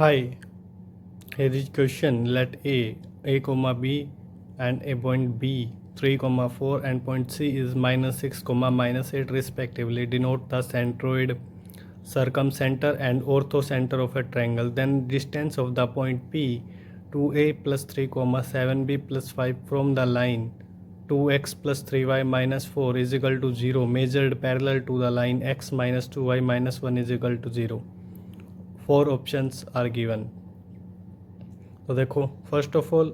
Hi, here is question. Let a comma b and a point b 3 comma 4 and point c is minus 6 comma minus 8 respectively. Denote the centroid, circumcenter and orthocenter of a triangle. Then distance of the point P 2a plus 3 comma 7b plus 5 from the line 2x plus 3y minus 4 is equal to 0 measured parallel to the line x minus 2y minus 1 is equal to 0. 4 options are given. तो देखो first of all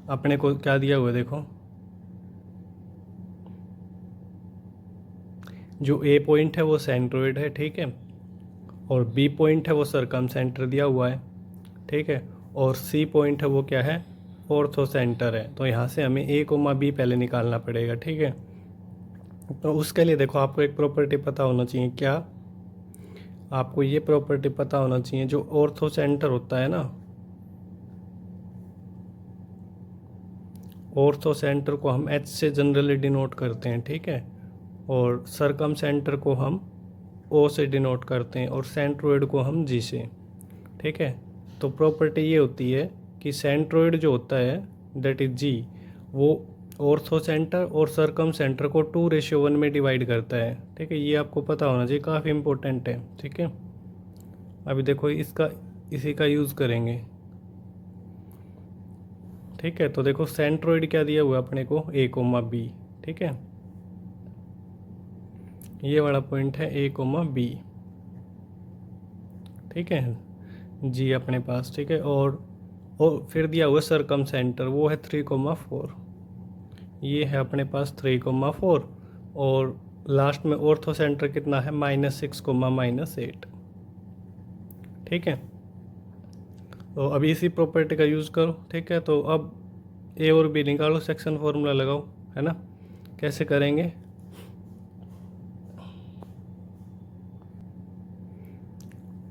अपने को क्या दिया हुआ है, देखो जो ए पॉइंट है वो सेंट्रोइड है, ठीक है, और बी पॉइंट है वो सर्कमसेंटर दिया हुआ है, ठीक है, और सी पॉइंट है वो क्या है, ऑर्थोसेंटर है। तो यहाँ से हमें ए कोमा बी पहले निकालना पड़ेगा, ठीक है। तो उसके लिए देखो आपको एक प्रॉपर्टी पता होना चाहिए, क्या आपको ये प्रॉपर्टी पता होना चाहिए, जो ऑर्थोसेंटर होता है ना, ऑर्थोसेंटर को हम एच से जनरली डिनोट करते हैं, ठीक है, और सर्कमसेंटर को हम ओ से डिनोट करते हैं और सेंट्रोइड को हम जी से, ठीक है। तो प्रॉपर्टी ये होती है कि सेंट्रोइड जो होता है दैट इज जी, वो ऑर्थोसेंटर और सर्कमसेंटर को 2:1 में डिवाइड करता है, ठीक है। ये आपको पता होना चाहिए, काफ़ी इम्पोर्टेंट है, ठीक है। अभी देखो इसी का यूज़ करेंगे, ठीक है। तो देखो सेंट्रोइड क्या दिया हुआ है अपने को, ए कोमा बी, ठीक है, ये वाला पॉइंट है ए कोमा बी, ठीक है, जी अपने पास, ठीक है, और फिर दिया हुआ सर्कमसेंटर वो है 3,4, ये है अपने पास 3,4, और लास्ट में ऑर्थोसेंटर कितना है -6, -8, ठीक है। तो अभी इसी प्रॉपर्टी का यूज़ करो, ठीक है। तो अब ए और बी निकालो, सेक्शन फॉर्मूला लगाओ, है ना। कैसे करेंगे,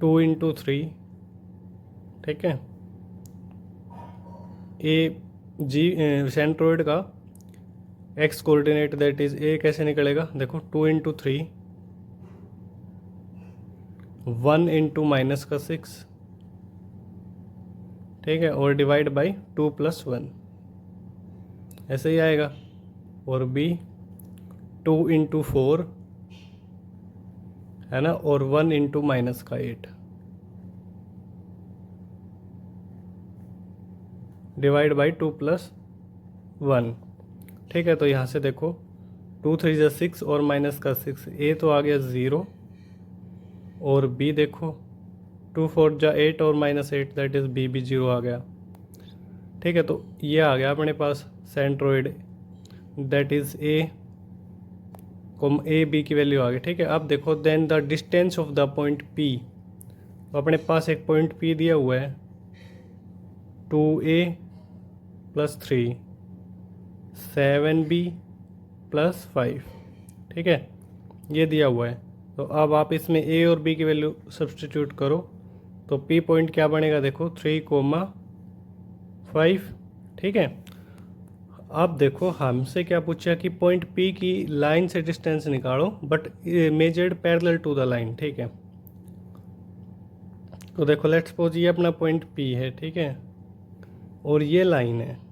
टू इंटू थ्री, ठीक है, ए जी सेंट्रोइड का x coordinate that is a कैसे निकलेगा, देखो 2 इंटू 3, 1 इंटू माइनस का 6, ठीक है, और डिवाइड बाई 2 + 1, ऐसे ही आएगा। और बी 2 इंटू 4 है ना, और 1 इंटू माइनस का 8 डिवाइड बाई 2 + 1, ठीक है। तो यहाँ से देखो 2 3 = 6 और माइनस का 6, ए तो आ गया 0, और बी देखो 2 4 = 8 और -8 दैट इज़ बी भी 0 आ गया, ठीक है। तो ये आ गया अपने पास centroid that is A B की वैल्यू आ गई, ठीक है। अब देखो then the distance of the point P, तो अपने पास एक पॉइंट पी दिया हुआ है 2a + 3 7b + 5, ठीक है, ये दिया हुआ है। तो अब आप इसमें ए और बी की वैल्यू सब्सटीट्यूट करो, तो पी पॉइंट क्या बनेगा, देखो 3,5, ठीक है। अब देखो हमसे क्या पूछा कि पॉइंट पी की लाइन से डिस्टेंस निकालो, but measured parallel to the line, ठीक है। तो देखो लेट्स सपोज ये अपना पॉइंट पी है, ठीक है, और ये लाइन है,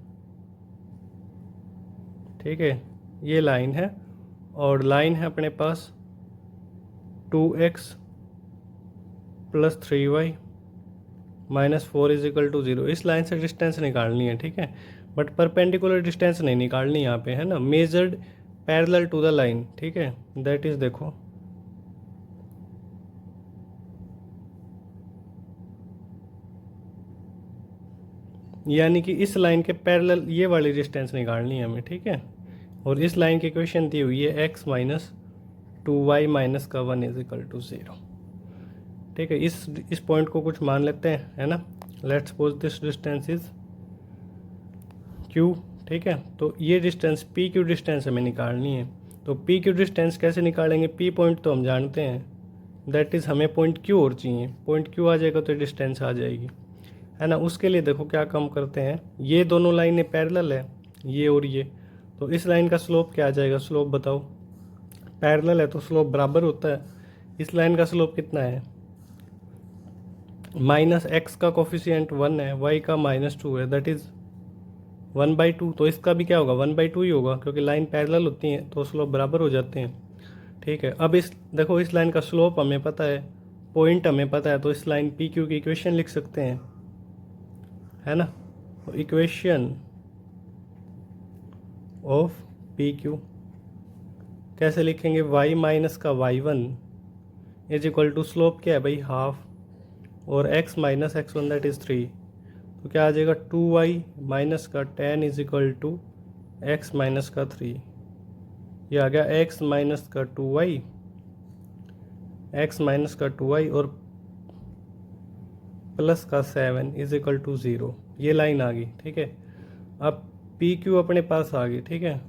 ठीक है, ये लाइन है, और लाइन है अपने पास 2x + 3y - 4 = 0। इस लाइन से डिस्टेंस निकालनी है, ठीक है, बट परपेंडिकुलर डिस्टेंस नहीं निकालनी यहाँ पे, है ना, measured parallel to the line, ठीक है, दैट इज देखो यानी कि इस लाइन के पैरेलल ये वाली डिस्टेंस निकालनी है हमें, ठीक है। और इस लाइन की इक्वेशन दी हुई है x - 2y - 1 = 0, ठीक है। इस पॉइंट को कुछ मान लेते हैं, है ना। Let's suppose this distance is q, ठीक है। तो ये डिस्टेंस पी क्यू डिस्टेंस हमें निकालनी है। तो पी क्यू डिस्टेंस कैसे निकालेंगे, पी पॉइंट तो हम जानते हैं, दैट इज़ हमें पॉइंट क्यू और चाहिए, पॉइंट क्यू आ जाएगा तो डिस्टेंस आ जाएगी, है ना। उसके लिए देखो क्या काम करते हैं, ये दोनों लाइनें पैरेलल है, ये और ये, तो इस लाइन का स्लोप क्या आ जाएगा, स्लोप बताओ, पैरेलल है तो स्लोप बराबर होता है। इस लाइन का स्लोप कितना है, माइनस एक्स का कोफिशिएंट 1 है, वाई का -2 है, दैट इज़ 1/2। तो इसका भी क्या होगा, 1/2 ही होगा, क्योंकि लाइन पैरेलल होती हैं तो स्लोप बराबर हो जाते हैं। ठीक है, अब इस देखो इस लाइन का स्लोप हमें पता है, पॉइंट हमें पता है, तो इस लाइन पी क्यू की इक्वेशन लिख सकते हैं, है ना। तो इक्वेशन ऑफ पी क्यू कैसे लिखेंगे, y माइनस का y1 is equal to slope क्या है भाई, हाफ, और x minus x1 that is 3। तो क्या आ जाएगा, 2y माइनस का 10 is equal to x minus का 3। ये आ गया x माइनस का 2y, x माइनस का 2y और प्लस का 7 इज इक्वल टू 0। ये लाइन आ गई। ठीक है, अब पी क्यू अपने पास आ गई। ठीक है,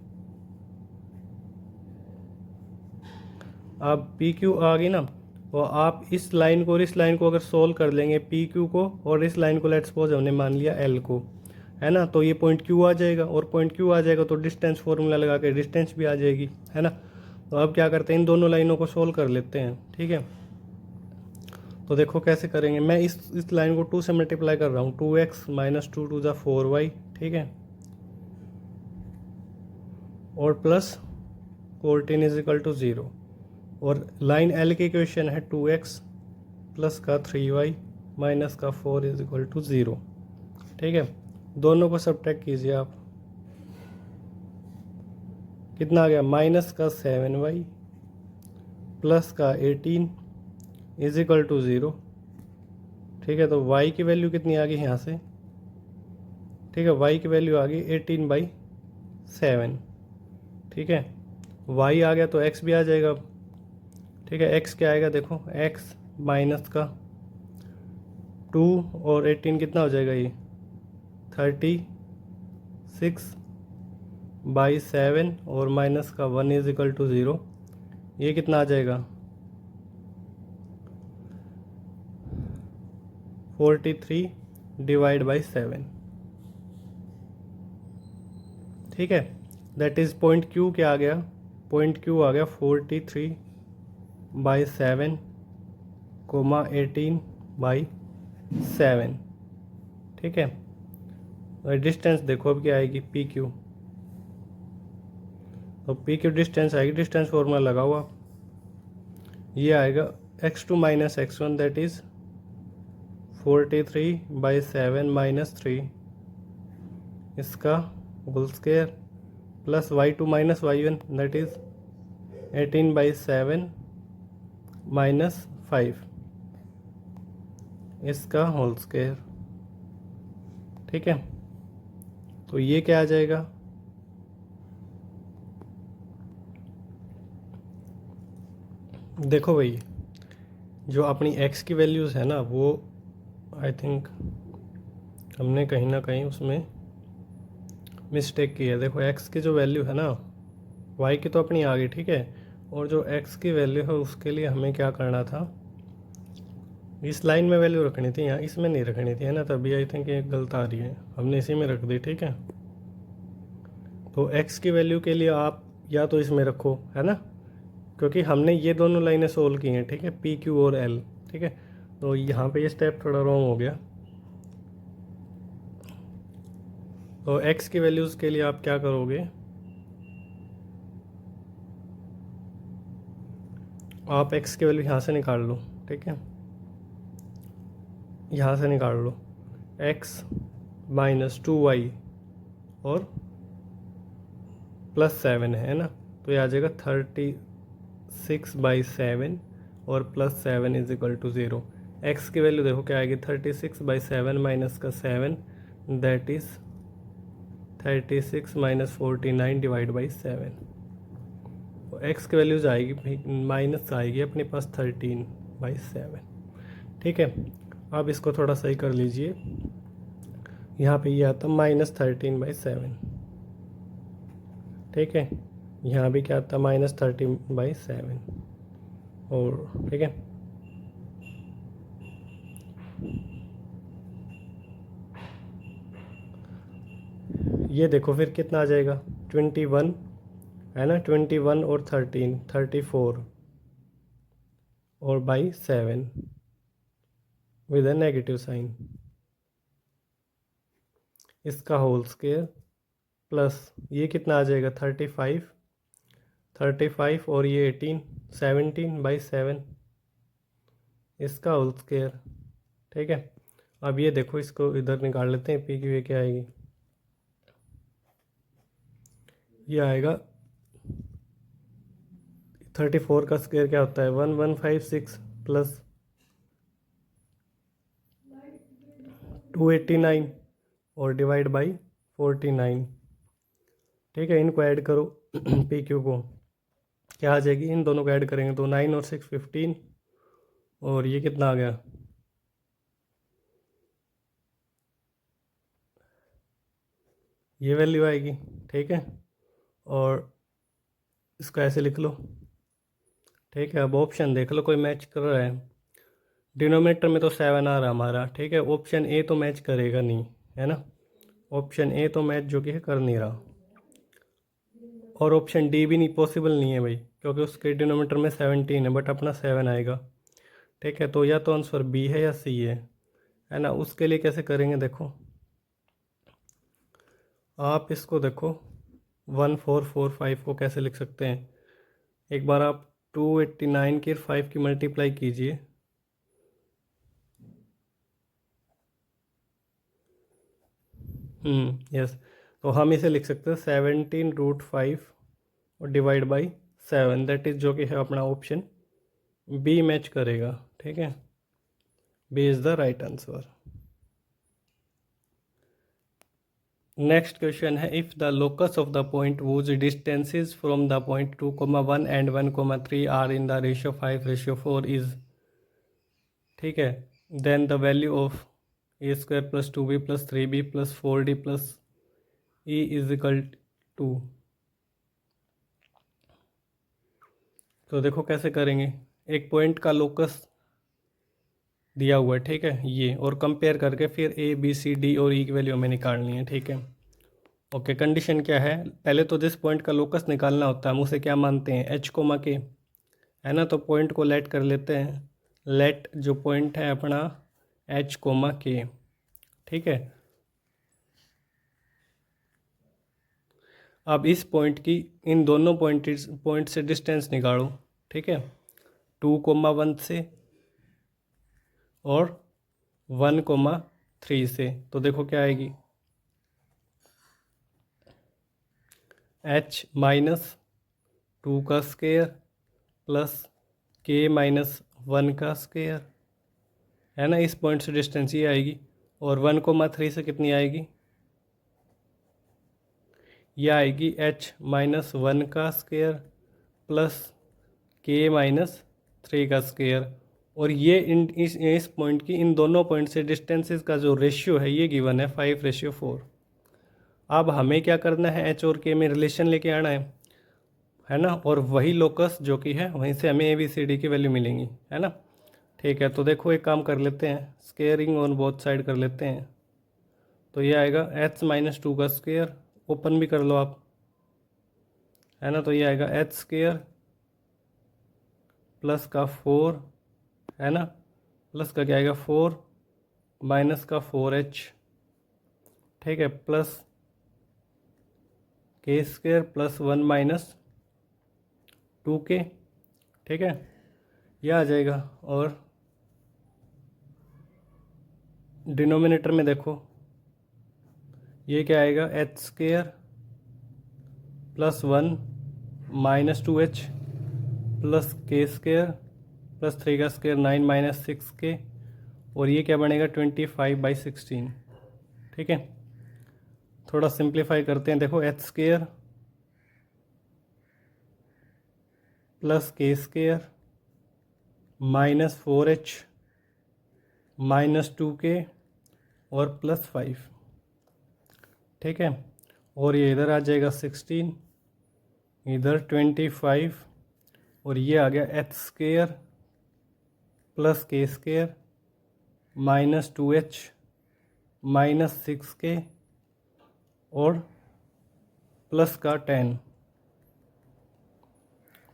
अब पी क्यू आ गई ना, तो आप इस लाइन को और इस लाइन को अगर सोल्व कर लेंगे, पी क्यू को और इस लाइन को, लेट्स सपोज हमने मान लिया एल को, है ना, तो ये पॉइंट क्यू आ जाएगा, और पॉइंट क्यू आ जाएगा तो डिस्टेंस फार्मूला लगा के डिस्टेंस भी आ जाएगी, है ना। तो अब क्या करते हैं, इन दोनों लाइनों को सोल्व कर लेते हैं। ठीक है, तो देखो कैसे करेंगे, मैं इस लाइन को 2 से मल्टीप्लाई कर रहा हूँ, 2x माइनस 2 टू ज़ा 4y, ठीक है, और प्लस 14 इज इक्वल टू 0, और लाइन एल की इक्वेशन है 2x प्लस का 3y माइनस का 4 इज इक्वल टू 0। ठीक है, दोनों को सब्ट्रैक्ट कीजिए आप, कितना आ गया, माइनस का 7y प्लस का 18 इज इक्वल टू 0। ठीक है, तो y की वैल्यू कितनी आ गई यहाँ से, ठीक है, y की वैल्यू आ गई 18/7। ठीक है, y आ गया तो x भी आ जाएगा। ठीक है, x क्या आएगा, देखो x माइनस का 2 और 18 कितना हो जाएगा, ये 36/7 और माइनस का 1 इज इक्वल टू 0। ये कितना आ जाएगा, 43/7। ठीक है, दैट इज़ पॉइंट क्यू क्या आ गया, पॉइंट क्यू आ गया 43/7 कोमा 18/7। ठीक है, डिस्टेंस देखो अब क्या आएगी, पी क्यू, तो पी क्यू डिस्टेंस आएगी, डिस्टेंस फॉर्मूला लगाओ आप, ये आएगा x2 minus x1 that is 43/7 minus 3 इसका whole square plus y2 minus y1 that is 18/7 minus 5 इसका होल स्क्वायर। ठीक है, तो ये क्या आ जाएगा, देखो भाई जो अपनी x की वैल्यूज़ है ना, वो आई थिंक हमने कहीं ना कहीं उसमें मिस्टेक की है। देखो x की जो वैल्यू है ना, y की तो अपनी आ गई, ठीक है, और जो x की वैल्यू है उसके लिए हमें क्या करना था, इस लाइन में वैल्यू रखनी थी, यहाँ इसमें नहीं रखनी थी, है ना, तभी आई थिंक ये गलत आ रही है, हमने इसी में रख दी। ठीक है, तो x की वैल्यू के लिए आप या तो इसमें रखो, है ना, क्योंकि हमने ये दोनों लाइनें सोल्व की हैं। ठीक है, पी क्यू और एल। ठीक है, तो यहाँ पे ये स्टेप थोड़ा रॉन्ग हो गया। तो x की वैल्यूज़ के लिए आप क्या करोगे, आप x की वैल्यू यहाँ से निकाल लो। ठीक है, यहाँ से निकाल लो, x माइनस 2y और प्लस 7 है ना, तो ये आ जाएगा 36/7 और plus 7 is equal to 0। x की वैल्यू देखो क्या आएगी, 36/7 माइनस का 7 that is 36 minus 49 divide by 7। तो x की वैल्यूज आएगी, माइनस आएगी अपने पास 13/7। ठीक है, अब इसको थोड़ा सही कर लीजिए, यहाँ पे ये आता -13/7। ठीक है, यहाँ भी क्या आता, -13/7, और ठीक है, ये देखो फिर कितना आ जाएगा, 21 है ना, 21 और 13 34 और by 7। With a negative sign, इसका होल स्क्वायर प्लस ये कितना आ जाएगा 35 और ये 18, 17/7 इसका होल स्क्वायर। ठीक है, अब ये देखो इसको इधर निकाल लेते हैं, पी की वे क्या आएगी, ये आएगा 34 का स्क्वायर क्या होता है 1156 प्लस 289 और डिवाइड बाई 49। ठीक है, इनको ऐड करो पी क्यू को, क्या आ जाएगी, इन दोनों को ऐड करेंगे तो 9 और 6 15 और ये कितना आ गया, ये वैल्यू आएगी। ठीक है, और इसको ऐसे लिख लो। ठीक है, अब ऑप्शन देख लो कोई मैच कर रहा है, डिनोमिनेटर में तो 7 आ रहा हमारा। ठीक है, ऑप्शन ए तो मैच करेगा नहीं, है ना, ऑप्शन ए तो मैच जो कि है कर नहीं रहा, और ऑप्शन डी भी नहीं, पॉसिबल नहीं है भाई, क्योंकि उसके डिनोमीटर में 17 है बट अपना 7 आएगा। ठीक है, तो या तो आंसर बी है या सी है ना। उसके लिए कैसे करेंगे, देखो आप इसको देखो 1445 को कैसे लिख सकते हैं, एक बार आप 289 के 5 की मल्टीप्लाई कीजिए, यस, तो हम इसे लिख सकते हैं 17√5 और डिवाइड बाई 7, दैट इज़ जो कि है अपना ऑप्शन बी मैच करेगा। ठीक है, B is the right answer. Next question है, if the locus of the point whose distances from the point 2,1 and 1,3 are in the ratio 5:4 is, ठीक है, then the value of a² + 2b + 3b + 4d + e is equal to. तो देखो कैसे करेंगे, एक point का locus दिया हुआ है, ठीक है, ये, और कंपेयर करके फिर ए बी सी डी और ई की वैल्यू हमें निकालनी है। ठीक है, ओके, कंडीशन क्या है, पहले तो जिस पॉइंट का लोकस निकालना होता है हम उसे क्या मानते हैं, एच कोमा के, है ना, तो पॉइंट को लेट कर लेते हैं, लेट जो पॉइंट है अपना एच कोमा के। ठीक है, अब इस पॉइंट की इन दोनों पॉइंट से डिस्टेंस निकालो। ठीक है, 2,1 से और 1,3 से, तो देखो क्या आएगी, h - 2 का स्क्वायर प्लस k - 1 का स्क्वायर, है ना, इस पॉइंट से डिस्टेंस ये आएगी, और 1,3 से कितनी आएगी, ये आएगी h - 1 का स्क्वायर प्लस k - 3 का स्क्वायर, और ये इस पॉइंट की इन दोनों पॉइंट से डिस्टेंसेस का जो रेशियो है ये गिवन है 5:4। अब हमें क्या करना है, एच और के में रिलेशन लेके आना है ना, और वही लोकस जो कि है वहीं से हमें ए बी सी डी की वैल्यू मिलेंगी, है ना। ठीक है, तो देखो एक काम कर लेते हैं, स्क्वेयरिंग ऑन बोथ साइड कर लेते हैं, तो ये आएगा h - 2 का स्क्वायर, ओपन भी कर लो आप, है ना, तो ये आएगा h² प्लस का 4, है ना, प्लस का क्या आएगा 4 माइनस का 4h, ठीक है, प्लस k² प्लस 1 - 2k, ठीक है, यह आ जाएगा, और डिनोमिनेटर में देखो ये क्या आएगा, h² plus 1 - 2h plus k² plus 3 का स्क्वायर 9 - 6k, और ये क्या बनेगा 25/16। ठीक है, थोड़ा सिंप्लीफाई करते हैं, देखो h² plus k² -4h -2k और प्लस 5, ठीक है, और ये इधर आ जाएगा 16, इधर 25, और ये आ गया h² plus k² -2h -6k और प्लस का 10,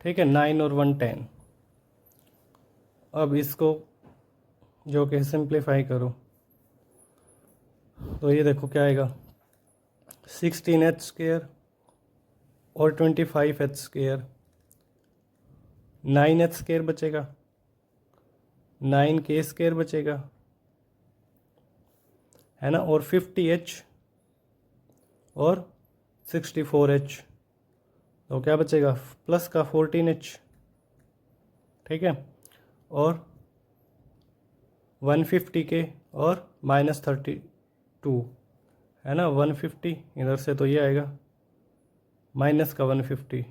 ठीक है, 9 और 1 10। अब इसको जो कि सिंप्लीफाई करो तो ये देखो क्या आएगा, 16h² और 25h², 9h² बचेगा, 9k² बचेगा, है ना, और 50h और 64h, तो क्या बचेगा प्लस का 14h, ठीक है, और 150k और -32, है ना, 150 इधर से तो ये आएगा माइनस का 150,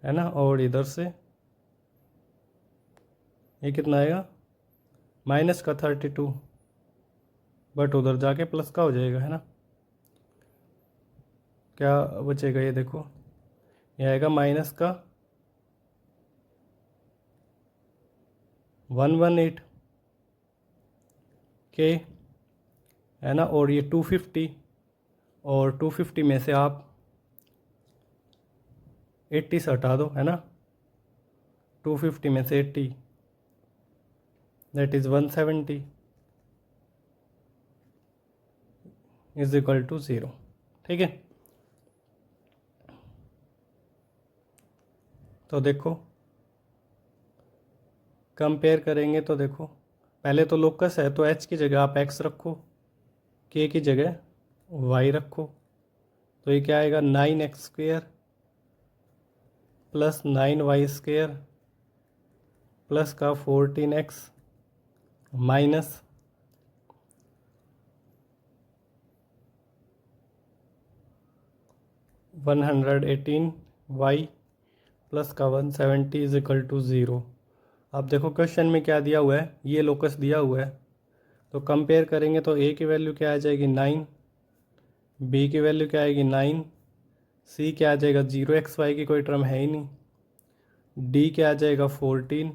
है ना, और इधर से ये कितना आएगा माइनस का 32, बट उधर जाके प्लस का हो जाएगा, है ना। क्या बचेगा ये देखो, ये आएगा माइनस का 118 के, है ना, और ये 250, और 250 में से आप 80 से हटा दो, है ना, 250 में से 80, that is 170 is equal to 0, ठीक है। तो देखो कंपेयर करेंगे तो देखो पहले तो लोकस है तो h की जगह आप x रखो, k की जगह y रखो, तो ये क्या आएगा 9x² प्लस 9y² प्लस का 14x माइनस 118y प्लस का 170 इज इक्वल टू 0। अब देखो क्वेश्चन में क्या दिया हुआ है, ये लोकस दिया हुआ है, तो कंपेयर करेंगे तो a की वैल्यू क्या आ जाएगी 9, b की वैल्यू क्या आएगी 9, c क्या आ जाएगा 0xy की कोई टर्म है ही नहीं, d क्या आ जाएगा 14,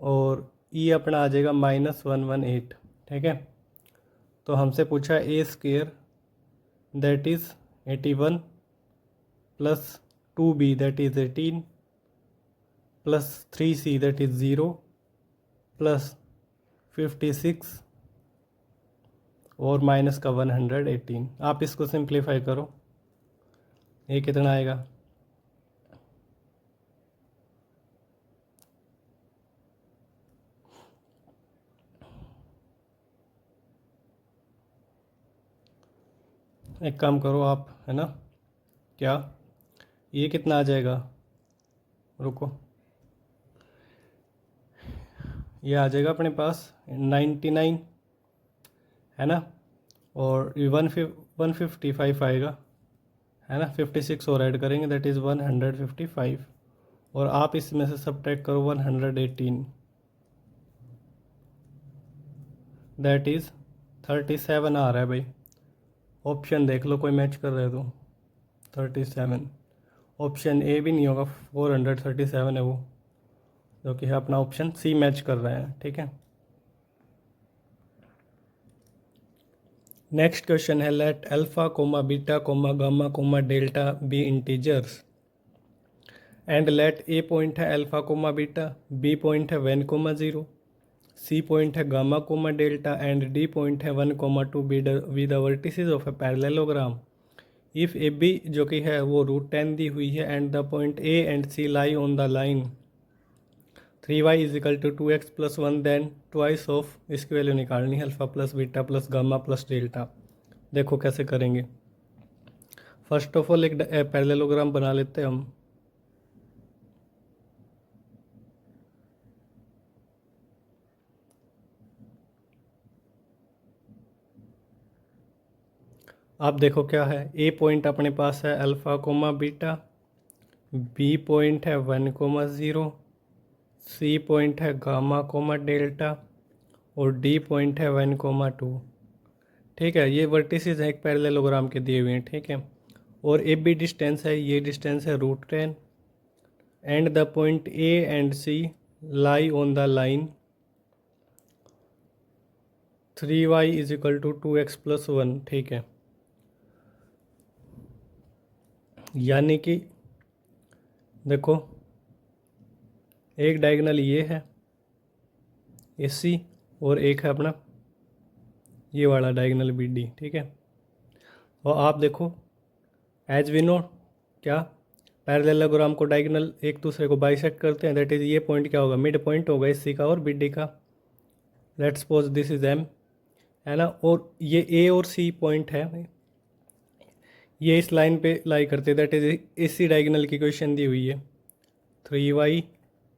और e अपना आ जाएगा -118, ठीक है। तो हमसे पूछा a² that is 81 plus 2b that is 18 plus 3c that is 0 plus 56 और माइनस का 118। आप इसको सिंप्लीफाई करो, ये कितना आएगा, एक काम करो आप, है ना, क्या ये कितना आ जाएगा, रुको, ये आ जाएगा अपने पास 99, है ना, और 155 आएगा, है ना, 56 और ऐड करेंगे दैट इज़ 155, और आप इसमें से सब्ट्रैक्ट करो 118 दैट इज़ 37 आ रहा है भाई, ऑप्शन देख लो कोई मैच कर रहे हो तो 37, ऑप्शन ए भी नहीं होगा, 437 है वो, जो कि है अपना ऑप्शन सी मैच कर रहे हैं, ठीक है। नेक्स्ट क्वेश्चन है let alpha comma beta comma gamma comma delta be integers and let A point है alpha comma beta, B point है 1,0, सी पॉइंट है gamma comma delta and D point है 1,2 with the vertices of a parallelogram. If A B जो कि है वो √10 दी हुई है and the point A and C lie on the line 3y is equal to 2x plus 1 then twice of, इसकी value निकालनी है alpha plus beta plus gamma plus delta. देखो कैसे करेंगे, फर्स्ट ऑफ ऑल एक पैरेललोग्राम बना लेते हैं हम, आप देखो क्या है, ए पॉइंट अपने पास है alpha comma beta, B point है 1,0, सी पॉइंट है गामा कोमा डेल्टा और डी पॉइंट है 1,2, ठीक है। ये वर्टिसेस हैं एक पैरेललोग्राम के दिए हुए हैं, ठीक है, और ए बी डिस्टेंस है, ये डिस्टेंस है √10 and the point A and C lie on the line 3y is equal to 2x plus 1, ठीक है। यानी कि देखो एक डायगोनल ये है AC और एक है अपना ये वाला डायगोनल BD, ठीक है। और आप देखो एज वी नो क्या पैरेललोग्राम को डायगोनल एक दूसरे को बाइसेक्ट करते हैं, दैट इज़ ये पॉइंट क्या होगा, मिड पॉइंट होगा AC का और BD का। Let's suppose this is M, है ना, और ये A और C पॉइंट है, ये इस लाइन पे लाई करते हैं, दैट इज AC डायगोनल की इक्वेशन दी हुई है 3y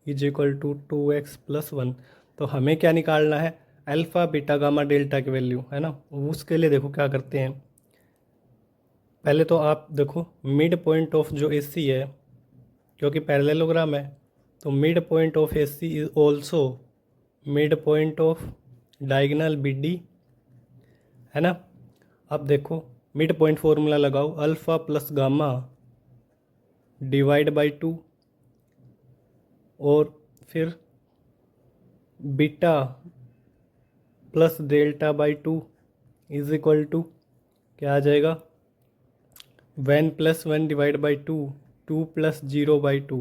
is equal to 2x plus 1। तो हमें क्या निकालना है, अल्फ़ा बीटा गामा डेल्टा की वैल्यू, है ना। उसके लिए देखो क्या करते हैं, पहले तो आप देखो मिड पॉइंट ऑफ जो AC है, क्योंकि पैरेललोग्राम है तो mid point of AC is also mid point of diagonal BD, है ना। अब देखो मिड पॉइंट फॉर्मूला लगाओ, alpha plus gamma divide by 2 और फिर beta plus delta by 2 is equal to क्या आ जाएगा, 1 plus 1 divide by 2 plus 0 by 2।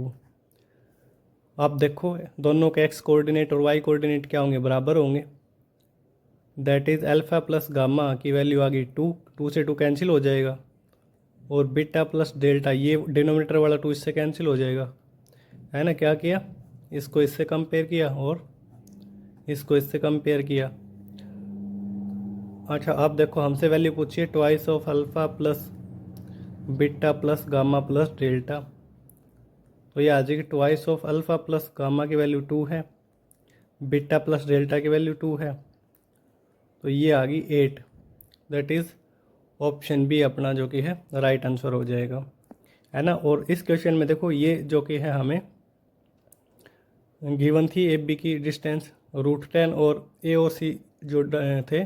आप देखो दोनों के x कोऑर्डिनेट और y कोऑर्डिनेट क्या होंगे, बराबर होंगे। That is alpha plus gamma की वैल्यू आ गई 2 से 2 कैंसिल हो जाएगा, और बीटा प्लस डेल्टा ये डिनोमिनेटर वाला 2 इससे कैंसिल हो जाएगा, है ना। क्या किया, इसको इससे कंपेयर किया और इसको इससे कंपेयर किया। अच्छा आप देखो हमसे वैल्यू पूछिए twice of alpha plus beta plus gamma plus delta, तो ये आ जाएगी twice of alpha plus gamma की वैल्यू 2 है, बीटा प्लस डेल्टा की वैल्यू 2 है, तो ये आ गई 8। दैट इज़ ऑप्शन बी अपना जो कि है राइट आंसर हो जाएगा, है ना। और इस क्वेश्चन में देखो ये जो कि है हमें गिवन थी AB की डिस्टेंस √10 और A और C जो थे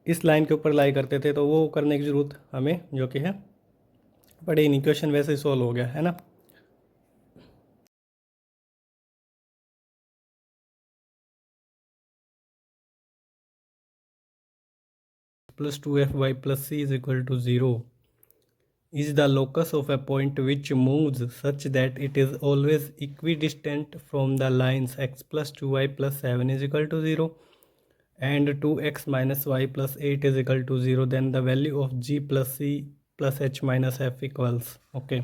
इस लाइन के ऊपर लाई करते थे, तो वो करने की ज़रूरत हमें जो कि है पड़े नहीं, क्वेश्चन वैसे ही सॉल्व हो गया, है ना। Plus 2FY plus C is equal to 0 is the locus of a point which moves such that it is always equidistant from the lines x plus 2y plus 7 is equal to 0 and 2x minus y plus 8 is equal to 0, then the value of g plus c plus h minus f equals okay।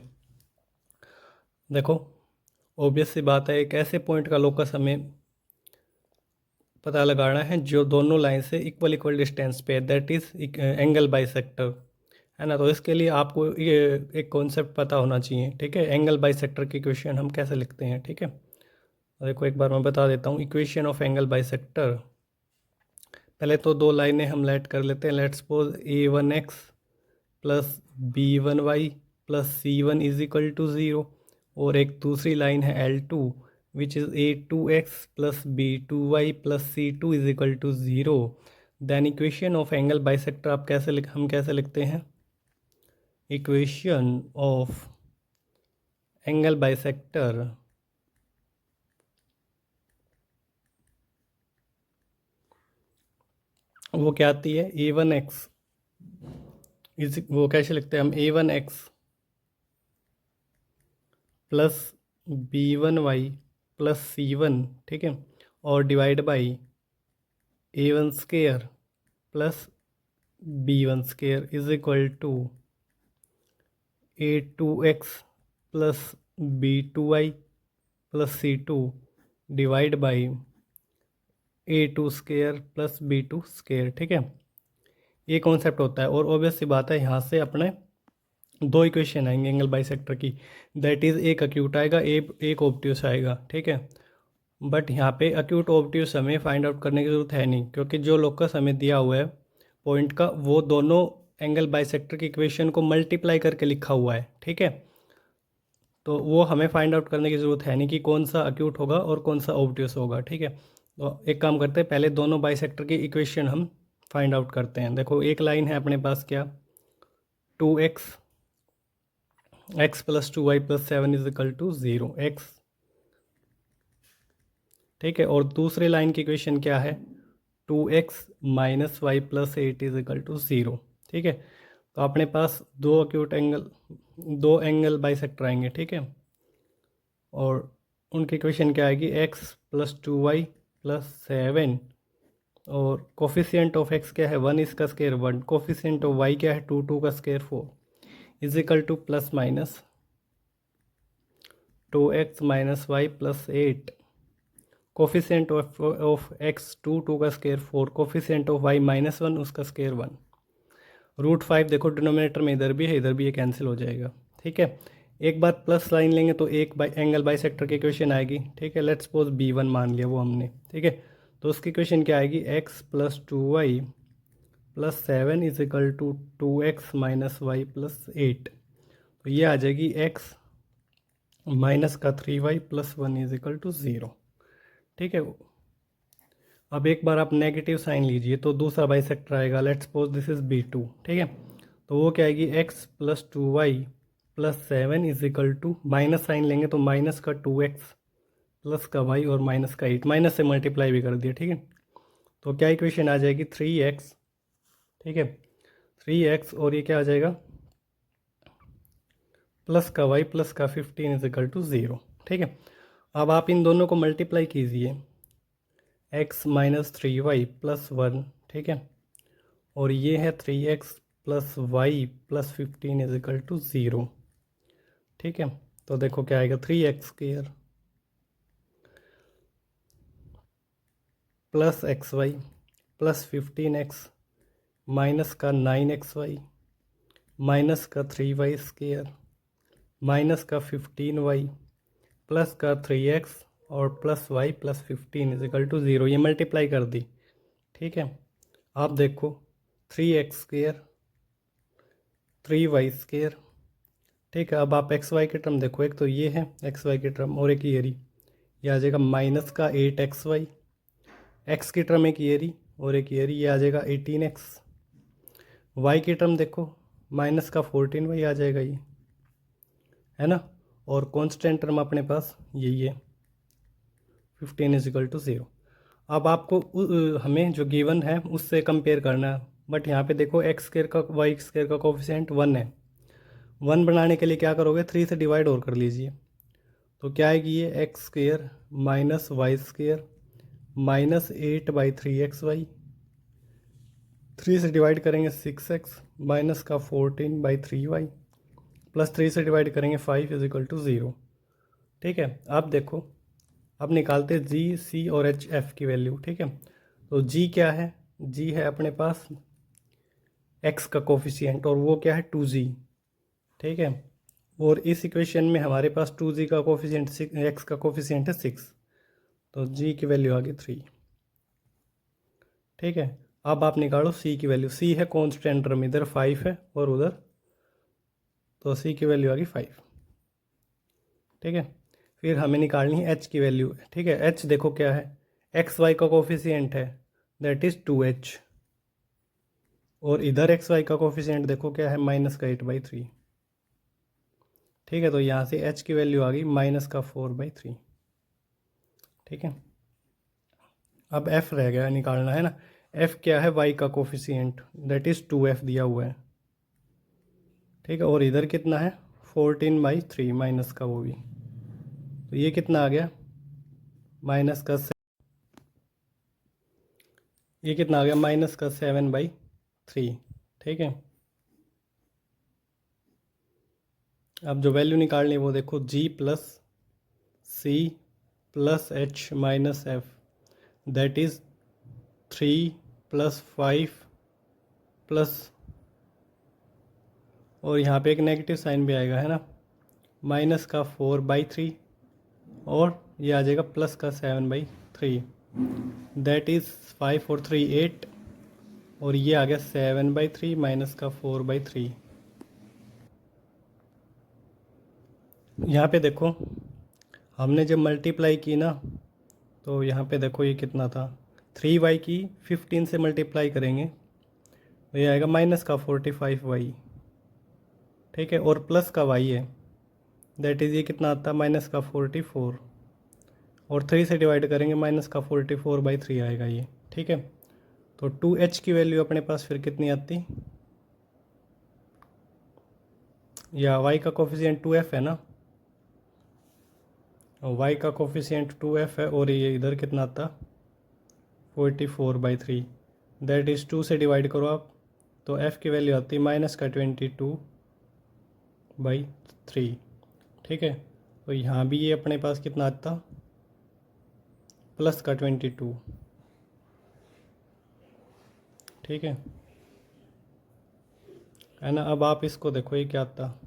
देखो obvious सी बात है, एक ऐसे point का locus हमें पता लगाना है जो दोनों लाइन से इक्वल डिस्टेंस पे, दैट इज़ एंगल बाइसेक्टर, है ना। तो इसके लिए आपको ये एक कॉन्सेप्ट पता होना चाहिए, ठीक है। एंगल बाइसेक्टर की इक्वेशन हम कैसे लिखते हैं, ठीक है। देखो एक बार मैं बता देता हूँ इक्वेशन ऑफ एंगल बाइसेक्टर। पहले तो दो लाइनें हम लेट कर लेते हैं, let suppose A1x plus B1y plus C1 is equal to 0, और एक दूसरी लाइन है L2 which is A2x plus B2y plus C2 is equal to 0। Then equation of angle bisector आप हम कैसे लिखते हैं, इक्वेशन ऑफ एंगल बाइसेक्टर वो क्या आती है, A1x इज वो कैसे लिखते हैं हम, A1x plus B1y plus C1, ठीक है, और divide by A1 square plus B1 square is equal to A2x plus B2y plus C2 divide by A2 square plus B2 square, ठीक है। ये कॉन्सेप्ट होता है, और ऑब्वियस सी बात है यहाँ से अपने दो इक्वेशन आएंगे एंगल बाइसेक्टर की, दैट इज़ एक अक्यूट आएगा एक ऑब्ट्यूस आएगा, ठीक है। बट यहाँ पे अक्यूट ऑब्ट्यूस हमें फाइंड आउट करने की ज़रूरत है नहीं, क्योंकि जो लोकस हमें दिया हुआ है पॉइंट का वो दोनों एंगल बाइसेक्टर की इक्वेशन को मल्टीप्लाई करके लिखा हुआ है, ठीक है। तो वो हमें फाइंड आउट करने की ज़रूरत है नहीं कि कौन सा अक्यूट होगा और कौन सा ऑब्ट्यूस होगा, ठीक है। तो एक काम करते हैं, पहले दोनों बाइसेक्टर की इक्वेशन हम फाइंड आउट करते हैं। देखो एक लाइन है अपने पास क्या, 2x x plus 2y plus 7 is equal to 0 x, ठीक है। और दूसरे लाइन की इक्वेशन क्या है, 2x minus y plus 8 is equal to 0, ठीक है। तो अपने पास दो एंगल बाइसेक्टर आएंगे, ठीक है। और उनकी इक्वेशन क्या आएगी, x प्लस 2y 7 और कोफिशिएंट ऑफ x क्या है 1, इसका स्केयर 1, कोफिशिएंट ऑफ y क्या है 2, 2 का square 4 is equal to plus minus 2x minus y plus 8, coefficient of x 2, 2 का स्केयर 4, कोफिशिएंट ऑफ y -1 उसका स्केयर 1, √5 देखो डिनोमिनेटर में इधर भी है इधर भी ये कैंसिल हो जाएगा। ठीक है, एक बार प्लस साइन लेंगे तो एक एंगल बाइसेक्टर की इक्वेशन आएगी। ठीक है, लेट्स सपोज B1 मान लिया वो हमने। ठीक है, तो उसकी इक्वेशन क्या आएगी x + 2y + 7 is equal to 2x - y + 8, तो ये आ जाएगी x माइनस का 3y + 1 इज इक्वल टू 0। ठीक है, अब एक बार आप नेगेटिव साइन लीजिए तो दूसरा बाइसेक्टर आएगा, let's suppose this is B2। ठीक है, तो वो क्या आएगी x + 2y + 7 is equal to, minus sign लेंगे तो माइनस का 2x प्लस का y और माइनस का 8, माइनस से मल्टीप्लाई भी कर दिया। ठीक है, तो क्या इक्वेशन आ जाएगी 3x। ठीक है, 3x और ये क्या आ जाएगा प्लस का y प्लस का 15 इज इक्वल टू 0। ठीक है, अब आप इन दोनों को मल्टीप्लाई कीजिए, x - 3y + 1। ठीक है, और ये है 3x + y + 15 is equal to 0। ठीक है, तो देखो क्या आएगा 3x² + xy + 15x माइनस का 9xy माइनस का 3y² माइनस का 15y प्लस का 3x और plus y + 15 is equal to 0, ये मल्टीप्लाई कर दी। ठीक है, आप देखो 3x² 3y²। ठीक है, अब आप xy के टर्म देखो, एक तो ये है xy के टर्म और एक ये आ जाएगा माइनस का 8xy, x की टर्म एक ये और एक ये आ जाएगा 18x, y की टर्म देखो माइनस का 14y आ जाएगा ये, है ना, और कांस्टेंट टर्म अपने पास यही है 15 इज इक्वल टू 0। अब आपको हमें जो गिवन है उससे कंपेयर करना है, बट यहाँ पे देखो x² का y² का कोफिशिएंट 1 है। 1 बनाने के लिए क्या करोगे 3 से डिवाइड और कर लीजिए, तो क्या आएगी ये x² - y² -8/3xy, 3 से डिवाइड करेंगे 6x माइनस का 14/3y प्लस 3 से डिवाइड करेंगे 5 इज इक्वल टू 0। ठीक है, आप देखो अब निकालते g, c और h f की वैल्यू। ठीक है, तो g क्या है, g है अपने पास x का कोफिशिएंट और वो क्या है 2g। ठीक है, और इस इक्वेशन में हमारे पास 2g का कोफिशिएंट x का कोफिशिएंट है 6, तो g की वैल्यू आ गई 3। ठीक है, अब आप निकालो c की वैल्यू, c है कांस्टेंट टर्म, इधर 5 है और उधर, तो c की वैल्यू आ गई 5। ठीक है, फिर हमें निकालनी है h की वैल्यू। ठीक है, h देखो क्या है एक्स वाई का कोफिशिएंट है दैट इज़ 2h, और इधर एक्स वाई का कोफिशिएंट देखो क्या है माइनस का 8/3। ठीक है, तो यहाँ से h की वैल्यू आ गई माइनस का 4/3। ठीक है, अब f रह गया निकालना, है ना, f क्या है y का कोफिशिएंट दैट इज़ 2f दिया हुआ है। ठीक है, और इधर कितना है 14/3 माइनस का वो भी, तो ये कितना आ गया माइनस का ये कितना आ गया माइनस का 7/3। ठीक है, अब जो वैल्यू निकालनी है वो देखो g + c + h - f that is 3 + 5 plus, और यहाँ पे एक नेगेटिव साइन भी आएगा, है ना, माइनस का 4/3 और ये आ जाएगा प्लस का 7/3 दैट इज़ 5 और 3 8, और ये आ गया 7/3 माइनस का 4/3। यहाँ पे देखो हमने जब मल्टीप्लाई की ना, तो यहाँ पे देखो ये कितना था 3y की 15 से मल्टीप्लाई करेंगे तो ये आएगा माइनस का 45y। ठीक है, और प्लस का y है दैट इज़ ये कितना आता है माइनस का 44, और 3 से डिवाइड करेंगे माइनस का 44/3 आएगा ये। ठीक है, तो 2h की वैल्यू अपने पास फिर कितनी आती, या y का कोफिशिएंट 2f है ना, y का कोफिशिएंट 2f है, और ये इधर कितना आता 44/3, दैट इज़ 2 से डिवाइड करो आप तो f की वैल्यू आती है -22/3। ठीक है, तो यहाँ भी ये अपने पास कितना आता, +22। ठीक है ना। अब आप इसको देखो ये क्या आता,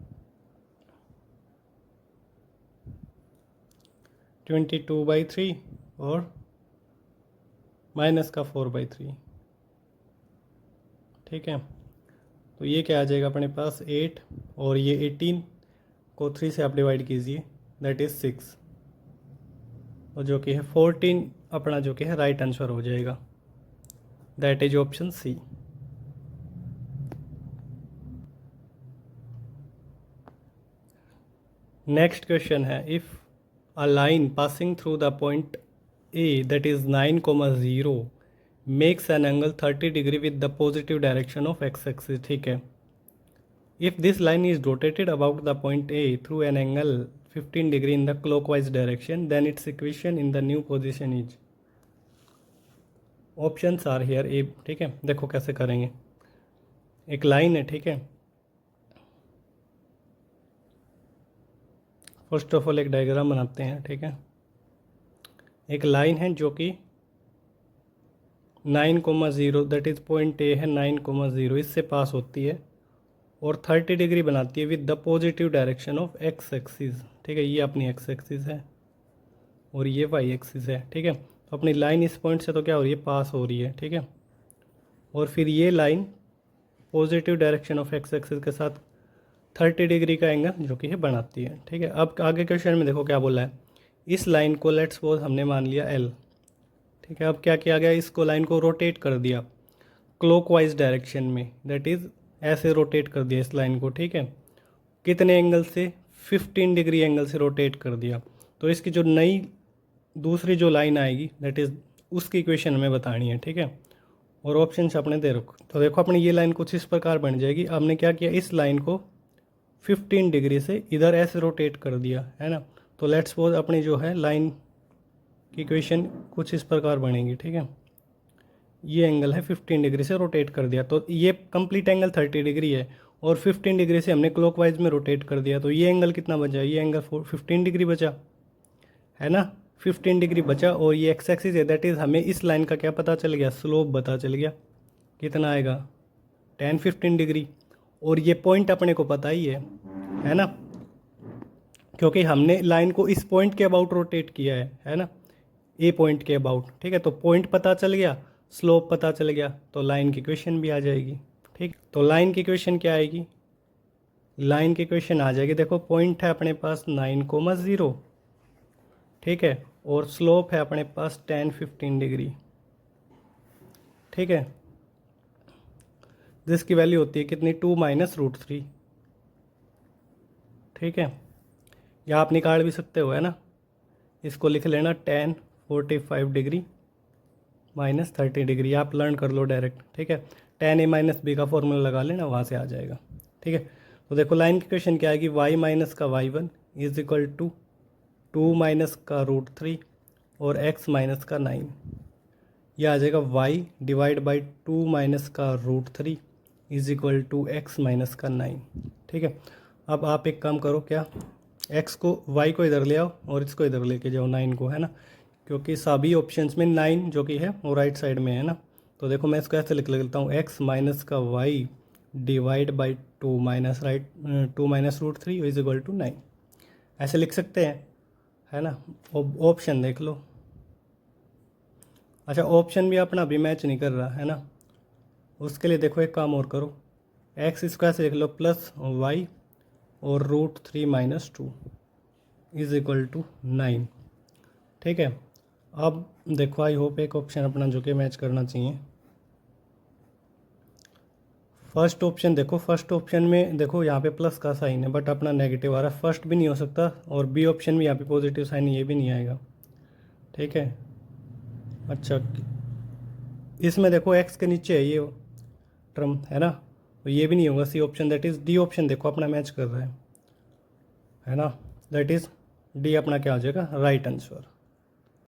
22/3 और -4/3। ठीक है, तो ये क्या आ जाएगा अपने पास 8, और ये 18 को 3 से आप डिवाइड कीजिए, दैट इज़ 6, और जो कि है 14 अपना जो कि है राइट आंसर हो जाएगा, that is option C. Next question है, if a line passing through the point A that is 9,0 makes an angle 30 degree with the positive direction of X axis. ठीक है, if this line is rotated about the point A through an angle 15 degree in the clockwise direction, then its equation in the new position is. Options are here A. ठीक है, देखो कैसे करेंगे। एक line है, ठीक है, फर्स्ट ऑफ ऑल एक डायग्राम बनाते हैं। ठीक है, एक लाइन है जो कि 9,0 दैट इज़ पॉइंट ए है 9,0 इससे पास होती है और 30 डिग्री बनाती है with the positive direction of X axis. ठीक है, ये अपनी एक्स एक्सिस है और ये वाई एक्सिस है। ठीक है, तो अपनी लाइन इस पॉइंट से तो क्या हो रही है, पास हो रही है। ठीक है, और फिर ये line positive direction of X axis के साथ 30 डिग्री का एंगल जो कि है बनाती है। ठीक है, अब आगे क्वेश्चन में देखो क्या बोला है, इस लाइन को लेट्स सपोज हमने मान लिया एल। ठीक है, अब क्या किया गया, इसको लाइन को रोटेट कर दिया क्लॉकवाइज डायरेक्शन में, दैट इज़ ऐसे रोटेट कर दिया इस लाइन को। ठीक है, कितने एंगल से, 15 डिग्री एंगल से रोटेट कर दिया। तो इसकी जो नई दूसरी जो लाइन आएगी दैट इज़ उसकी इक्वेशन हमें बतानी है। ठीक है, और ऑप्शन अपने दे रखो। तो देखो अपनी ये लाइन कुछ इस प्रकार बन जाएगी। हमने क्या किया, इस लाइन को 15 डिग्री से इधर ऐसे रोटेट कर दिया है ना। तो लेट्स सपोज अपनी जो है लाइन की इक्वेशन कुछ इस प्रकार बनेगी। ठीक है, ये एंगल है 15 डिग्री से रोटेट कर दिया, तो ये कंप्लीट एंगल 30 डिग्री है और 15 डिग्री से हमने क्लॉकवाइज में रोटेट कर दिया, तो ये एंगल कितना बचा, ये एंगल 15 डिग्री बचा है ना, 15 डिग्री बचा। और ये एक्स एक्सिस है, दैट इज़ हमें इस लाइन का क्या पता चल गया, स्लोप पता चल गया, कितना आएगा 10-15 डिग्री। और ये पॉइंट अपने को पता ही है ना, क्योंकि हमने लाइन को इस पॉइंट के अबाउट रोटेट किया है ना, ए पॉइंट के अबाउट। ठीक है, तो पॉइंट पता चल गया, स्लोप पता चल गया, तो लाइन की इक्वेशन भी आ जाएगी। ठीक, तो लाइन की इक्वेशन क्या आएगी, लाइन की इक्वेशन आ जाएगी, देखो पॉइंट है अपने पास 9,0, ठीक है, और स्लोप है अपने पास 10-15 डिग्री। ठीक है, जिसकी वैल्यू होती है कितनी, 2 - √3। ठीक है, या आप निकाल भी सकते हो, है ना, इसको लिख लेना 10-45 डिग्री -30 डिग्री, आप लर्न कर लो डायरेक्ट। ठीक है, tan A - B का फॉर्मूला लगा लेना, वहाँ से आ जाएगा। ठीक है, तो देखो लाइन की क्वेश्चन क्या आएगी, y - का y1 इज इक्वल टू 2 - का √3 और x - का 9। यह आ जाएगा y डिवाइड बाई 2 - का √3 इज इक्वल टू x - का 9। ठीक है, अब आप एक काम करो, क्या x को y को इधर ले आओ और इसको इधर लेके जाओ 9 को, है ना, क्योंकि सभी ऑप्शंस में 9 जो कि है वो राइट साइड में है ना। तो देखो मैं इसको ऐसे लिख लेता हूँ, x - का y divide by 2 - √3 is equal to 9, ऐसे लिख सकते हैं, है ना। ऑप्शन देख लो। अच्छा, ऑप्शन भी अपना अभी मैच नहीं कर रहा है ना, उसके लिए देखो एक काम और करो, x इसको ऐसे लिख लो +y और √3 - 2 इज इक्वल टू 9। ठीक है, अब देखो आई होप एक ऑप्शन अपना जो कि मैच करना चाहिए। फर्स्ट ऑप्शन देखो, फर्स्ट ऑप्शन में देखो यहाँ पे प्लस का साइन है बट अपना नेगेटिव आ रहा है, फर्स्ट भी नहीं हो सकता, और बी ऑप्शन भी यहाँ पे पॉजिटिव साइन ये भी नहीं आएगा। ठीक है, अच्छा इसमें देखो एक्स के नीचे है ये टर्म, है ना, तो ये भी नहीं होगा C option, that is D option देखो अपना मैच कर रहा है ना, दैट इज़ डी अपना क्या हो जाएगा, राइट आंसर।